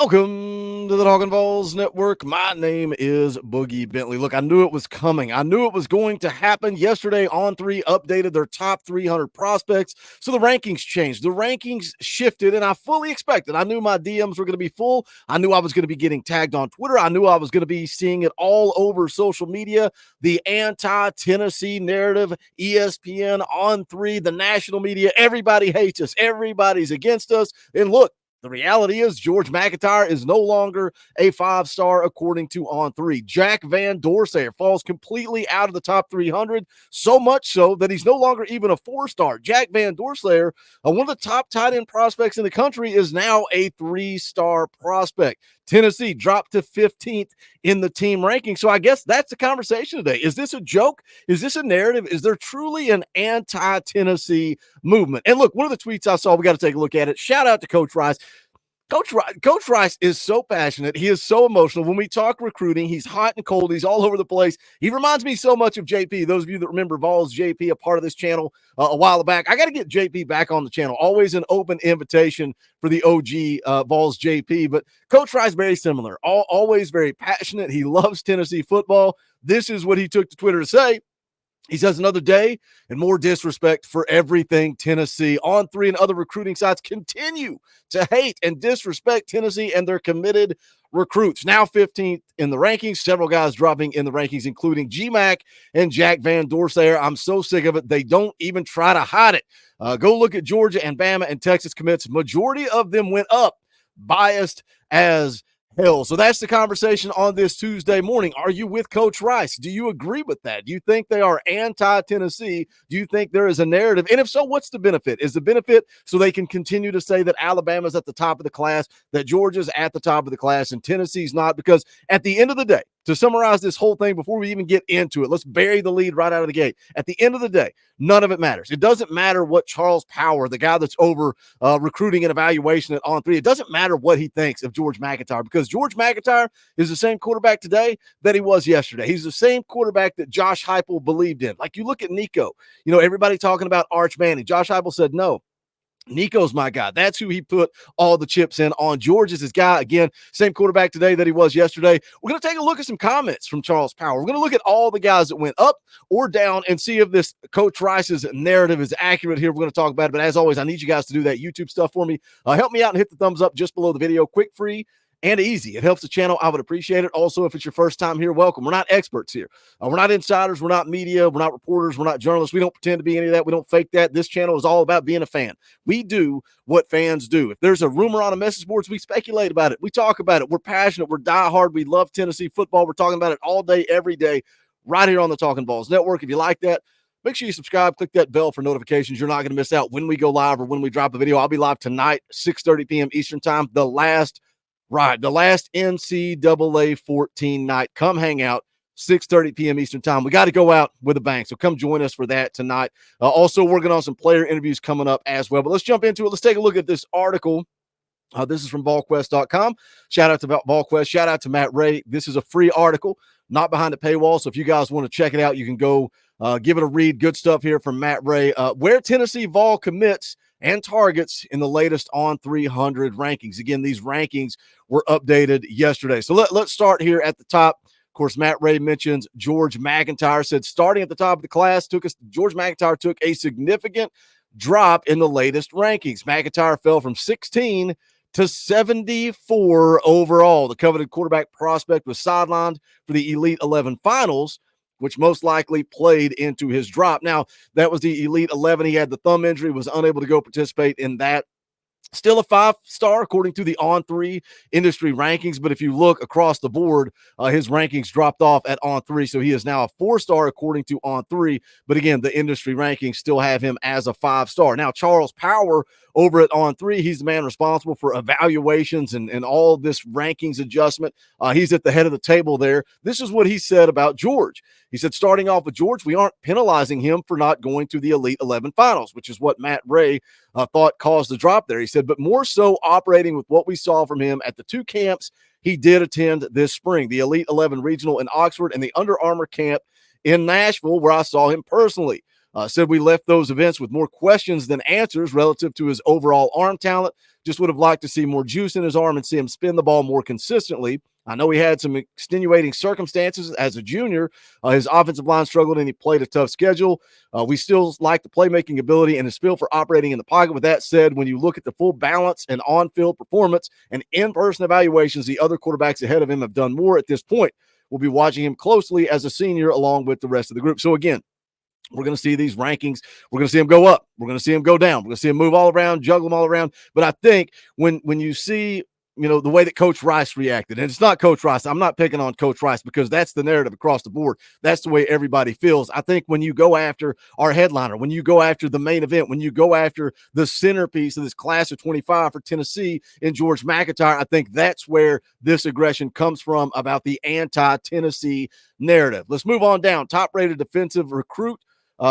Welcome to the Talkin VAWLS Network. My name is Boogie Bentley. Look, I knew it was coming. I knew it was going to happen. Yesterday, On3 updated their top 300 prospects, so the rankings changed. The rankings shifted, and I fully expected. I knew my DMs were going to be full. I knew I was going to be getting tagged on Twitter. I knew I was going to be seeing it all over social media. The anti-Tennessee narrative, ESPN, On3, the national media, everybody hates us. Everybody's against us. And look, the reality is George McIntyre is no longer a five-star according to On3. Jack Van Dorsey falls completely out of the top 300, so much so that he's no longer even a four-star. Jack Van Dorsey, one of the top tight end prospects in the country, is now a three-star prospect. Tennessee dropped to 15th in the team ranking. So I guess that's the conversation today. Is this a joke? Is this a narrative? Is there truly an anti-Tennessee movement? And look, one of the tweets I saw, we got to take a look at it. Shout out to Coach Rice. Coach Rice is so passionate. He is so emotional. When we talk recruiting, he's hot and cold. He's all over the place. He reminds me so much of JP. Those of you that remember Vols JP, a part of this channel a while back, I got to get JP back on the channel. Always an open invitation for the OG Vols JP. But Coach Rice, very similar. Always very passionate. He loves Tennessee football. This is what he took to Twitter to say. He says, another day and more disrespect for everything Tennessee. On3 and other recruiting sites continue to hate and disrespect Tennessee and their committed recruits. Now 15th in the rankings, several guys dropping in the rankings, including G-Mac and Jack Van Dorsey. I'm so sick of it. They don't even try to hide it. Go look at Georgia and Bama and Texas commits. Majority of them went up, biased as hell. So that's the conversation on this Tuesday morning. Are you with Coach Rice? Do you agree with that? Do you think they are anti-Tennessee? Do you think there is a narrative? And if so, what's the benefit? Is the benefit so they can continue to say that Alabama's at the top of the class, that Georgia's at the top of the class, and Tennessee's not? Because at the end of the day, to summarize this whole thing before we even get into it, let's bury the lead right out of the gate. At the end of the day, none of it matters. It doesn't matter what Charles Power, the guy that's over recruiting and evaluation at On3, it doesn't matter what he thinks of George McIntyre, because George McIntyre is the same quarterback today that he was yesterday. He's the same quarterback that Josh Heupel believed in. Like, you look at Nico, everybody talking about Arch Manning. Josh Heupel said, no, Nico's my guy. That's who he put all the chips in on. George is his guy. Again, same quarterback today that he was yesterday. We're going to take a look at some comments from Charles Power. We're going to look at all the guys that went up or down and see if this Coach Rice's narrative is accurate here. We're going to talk about it. But as always, I need you guys to do that YouTube stuff for me. Help me out and hit the thumbs up just below the video. Quick, free, and easy. It helps the channel. I would appreciate it. Also, if it's your first time here, welcome. We're not experts here. We're not insiders. We're not media. We're not reporters. We're not journalists. We don't pretend to be any of that. We don't fake that. This channel is all about being a fan. We do what fans do. If there's a rumor on a message boards, we speculate about it. We talk about it. We're passionate. We're diehard. We love Tennessee football. We're talking about it all day, every day, right here on the Talkin VAWLS Network. If you like that, make sure you subscribe, click that bell for notifications. You're not going to miss out when we go live or when we drop a video. I'll be live tonight, 6:30 p.m. Eastern time, the last NCAA 14 night. Come hang out, 6:30 p.m. Eastern time. We got to go out with a bang, so come join us for that tonight. Also working on some player interviews coming up as well. But let's jump into it. Let's take a look at this article. This is from VolQuest.com. Shout out to VolQuest. Shout out to Matt Ray. This is a free article, not behind the paywall. So if you guys want to check it out, you can go give it a read. Good stuff here from Matt Ray. Where Tennessee Vol commits and targets in the latest On300 rankings. Again, these rankings were updated yesterday. So let's start here at the top. Of course, Matt Ray mentions George McIntyre, said starting at the top of the class, George McIntyre took a significant drop in the latest rankings. McIntyre fell from 16 to 74 overall. The coveted quarterback prospect was sidelined for the Elite 11 finals, which most likely played into his drop. Now, that was the Elite 11. He had the thumb injury, was unable to go participate in that. Still a five-star according to the On3 industry rankings, but if you look across the board, his rankings dropped off at On3, so he is now a four-star according to On3, but again, the industry rankings still have him as a five-star. Now, Charles Power over at On3, he's the man responsible for evaluations and all this rankings adjustment. He's at the head of the table there. This is what he said about George. He said, starting off with George, we aren't penalizing him for not going to the Elite 11 finals, which is what Matt Ray thought caused the drop there. He said, but more so operating with what we saw from him at the two camps he did attend this spring, the Elite 11 Regional in Oxford and the Under Armour camp in Nashville, where I saw him personally. Said we left those events with more questions than answers relative to his overall arm talent. Just would have liked to see more juice in his arm and see him spin the ball more consistently. I know he had some extenuating circumstances as a junior. His offensive line struggled and he played a tough schedule. We still like the playmaking ability and his feel for operating in the pocket. With that said, when you look at the full balance and on-field performance and in-person evaluations, the other quarterbacks ahead of him have done more at this point. We'll be watching him closely as a senior along with the rest of the group. So again, we're going to see these rankings. We're going to see them go up. We're going to see them go down. We're going to see them move all around, juggle them all around. But I think when you see, the way that Coach Rice reacted, and it's not Coach Rice. I'm not picking on Coach Rice because that's the narrative across the board. That's the way everybody feels. I think when you go after our headliner, when you go after the main event, when you go after the centerpiece of this class of 25 for Tennessee in George McIntyre, I think that's where this aggression comes from about the anti-Tennessee narrative. Let's move on down. Top-rated defensive recruit.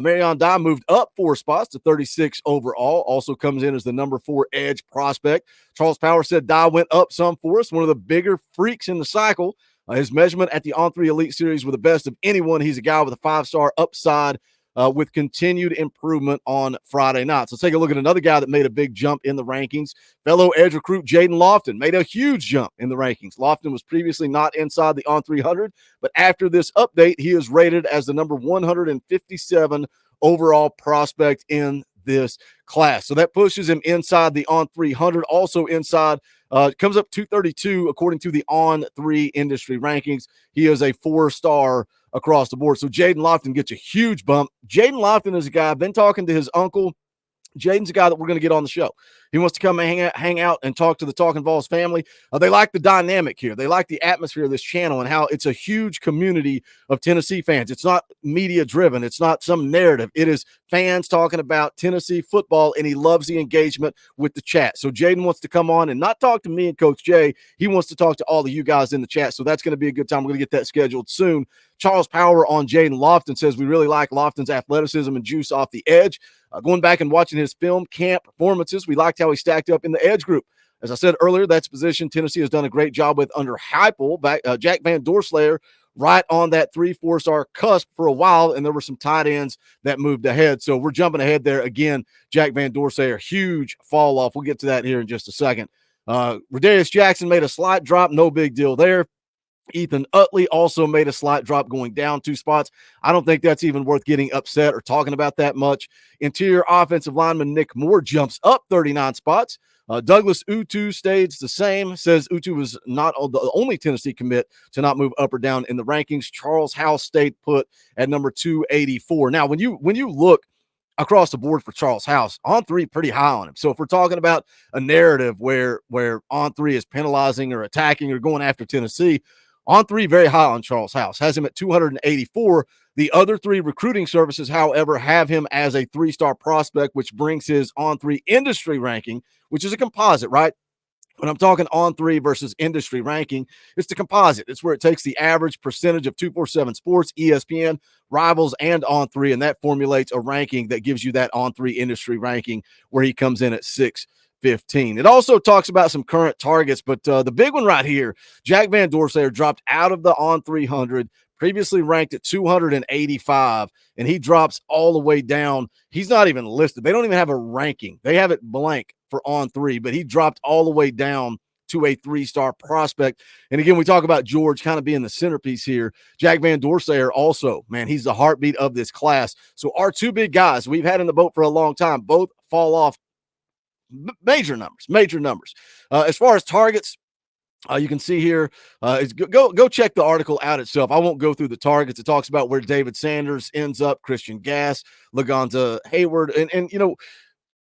Marion Dye moved up 4 spots to 36 overall. Also comes in as the number 4 edge prospect. Charles Power said Dye went up some for us. One of the bigger freaks in the cycle. His measurement at the On3 Elite Series were the best of anyone. He's a guy with a 5-star upside with continued improvement on Friday nights. Let's take a look at another guy that made a big jump in the rankings. Fellow edge recruit Jaden Lofton made a huge jump in the rankings. Lofton was previously not inside the On300, but after this update, he is rated as the number 157 overall prospect in this class. So that pushes him inside the On300, also inside comes up 232 according to the On3 industry rankings. He is a 4-star across the board. So Jaden Lofton gets a huge bump. Jaden Lofton is a guy, I've been talking to his uncle. Jaden's a guy that we're going to get on the show. He wants to come and hang out and talk to the Talkin VAWLS family. They like the dynamic here. They like the atmosphere of this channel and how it's a huge community of Tennessee fans. It's not media driven. It's not some narrative. It is fans talking about Tennessee football, and he loves the engagement with the chat. So Jaden wants to come on and not talk to me and Coach Jay. He wants to talk to all of you guys in the chat. So that's going to be a good time. We're going to get that scheduled soon. Charles Power on Jaden Lofton says we really like Lofton's athleticism and juice off the edge. Going back and watching his film camp performances, we liked how he stacked up in the edge group. As I said earlier, that's a position Tennessee has done a great job with under Heupel. Jack Van Doorslayer right on that 3-4-star cusp for a while, and there were some tight ends that moved ahead. So we're jumping ahead there again. Jack Van Doorslayer, huge fall off. We'll get to that here in just a second. Rodarius Jackson made a slight drop, no big deal there. Ethan Utley also made a slight drop going down 2 spots. I don't think that's even worth getting upset or talking about that much. Interior offensive lineman Nick Moore jumps up 39 spots. Douglas Utu stays the same, says Utu was not the only Tennessee commit to not move up or down in the rankings. Charles House stayed put at number 284. Now, when you look across the board for Charles House, On3 pretty high on him. So if we're talking about a narrative where On3 is penalizing or attacking or going after Tennessee, On3 very high on Charles House, has him at 284. The other 3 recruiting services, however, have him as a 3-star prospect, which brings his On3 industry ranking, which is a composite, right? When I'm talking On3 versus industry ranking, it's the composite. It's where it takes the average percentage of 247 Sports, ESPN, Rivals, and On3, and that formulates a ranking that gives you that On3 industry ranking where he comes in at 615. It also talks about some current targets, but the big one right here, Jack Van Doorslayer dropped out of the On300, previously ranked at 285, and he drops all the way down. He's not even listed. They don't even have a ranking. They have it blank for On3, but he dropped all the way down to a 3-star prospect. And again, we talk about George kind of being the centerpiece here. Jack Van Doorslayer also, man, he's the heartbeat of this class. So our 2 big guys we've had in the boat for a long time, both fall off major numbers. As far as targets, you can see here, go check the article out itself. I won't go through the targets. It talks about where David Sanders ends up, Christian Gass, Lagonza Hayward, and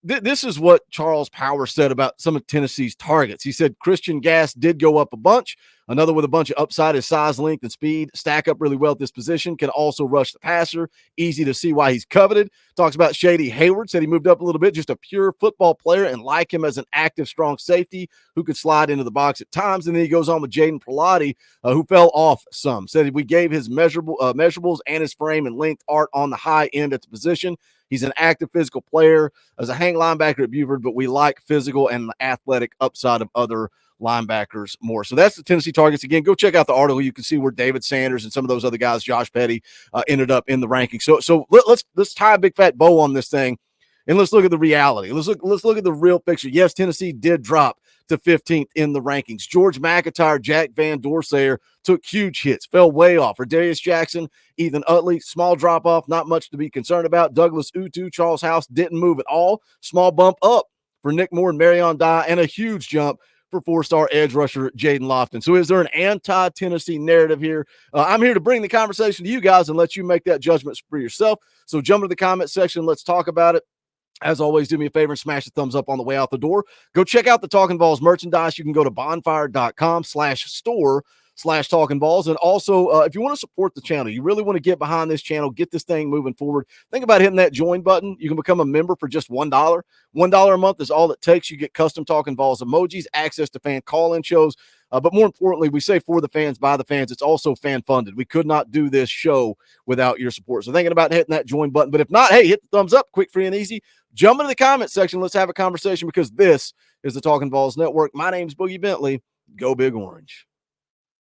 this is what Charles Power said about some of Tennessee's targets. He said Christian Gass did go up a bunch. Another with a bunch of upside is size, length, and speed. Stack up really well at this position. Can also rush the passer. Easy to see why he's coveted. Talks about Shady Hayward. Said he moved up a little bit. Just a pure football player and like him as an active, strong safety who could slide into the box at times. And then he goes on with Jaden Pilati, who fell off some. Said we gave his measurables and his frame and length art on the high end at the position. He's an active physical player as a hang linebacker at Buford, but we like physical and the athletic upside of other linebackers more. So that's the Tennessee targets. Again, go check out the article. You can see where David Sanders and some of those other guys, Josh Petty, ended up in the rankings. So let's tie a big fat bow on this thing, and let's look at the reality. Let's look at the real picture. Yes, Tennessee did drop to 15th in the rankings. George McIntyre, Jack Van Dorsey took huge hits, fell way off. For Darius Jackson, Ethan Utley, small drop off, not much to be concerned about. Douglas Utu, Charles House didn't move at all. Small bump up for Nick Moore and Marion Dye, and a huge jump for four-star edge rusher Jaden Lofton. So is there an anti-Tennessee narrative here? I'm here to bring the conversation to you guys and let you make that judgment for yourself. So jump into the comment section. Let's talk about it. As always, do me a favor and smash the thumbs up on the way out the door. Go check out the Talkin VAWLS merchandise. You can go to bonfire.com/store/Talkin VAWLS. And also, if you want to support the channel, you really want to get behind this channel, get this thing moving forward, think about hitting that join button. You can become a member for just $1. $1 a month is all it takes. You get custom Talkin VAWLS emojis, access to fan call-in shows. But more importantly, we say for the fans, by the fans. It's also fan-funded. We could not do this show without your support. So thinking about hitting that join button. But if not, hey, hit the thumbs up, quick, free, and easy. Jump into the comment section. Let's have a conversation because this is the Talkin VAWLS Network. My name's Boogie Bentley. Go Big Orange.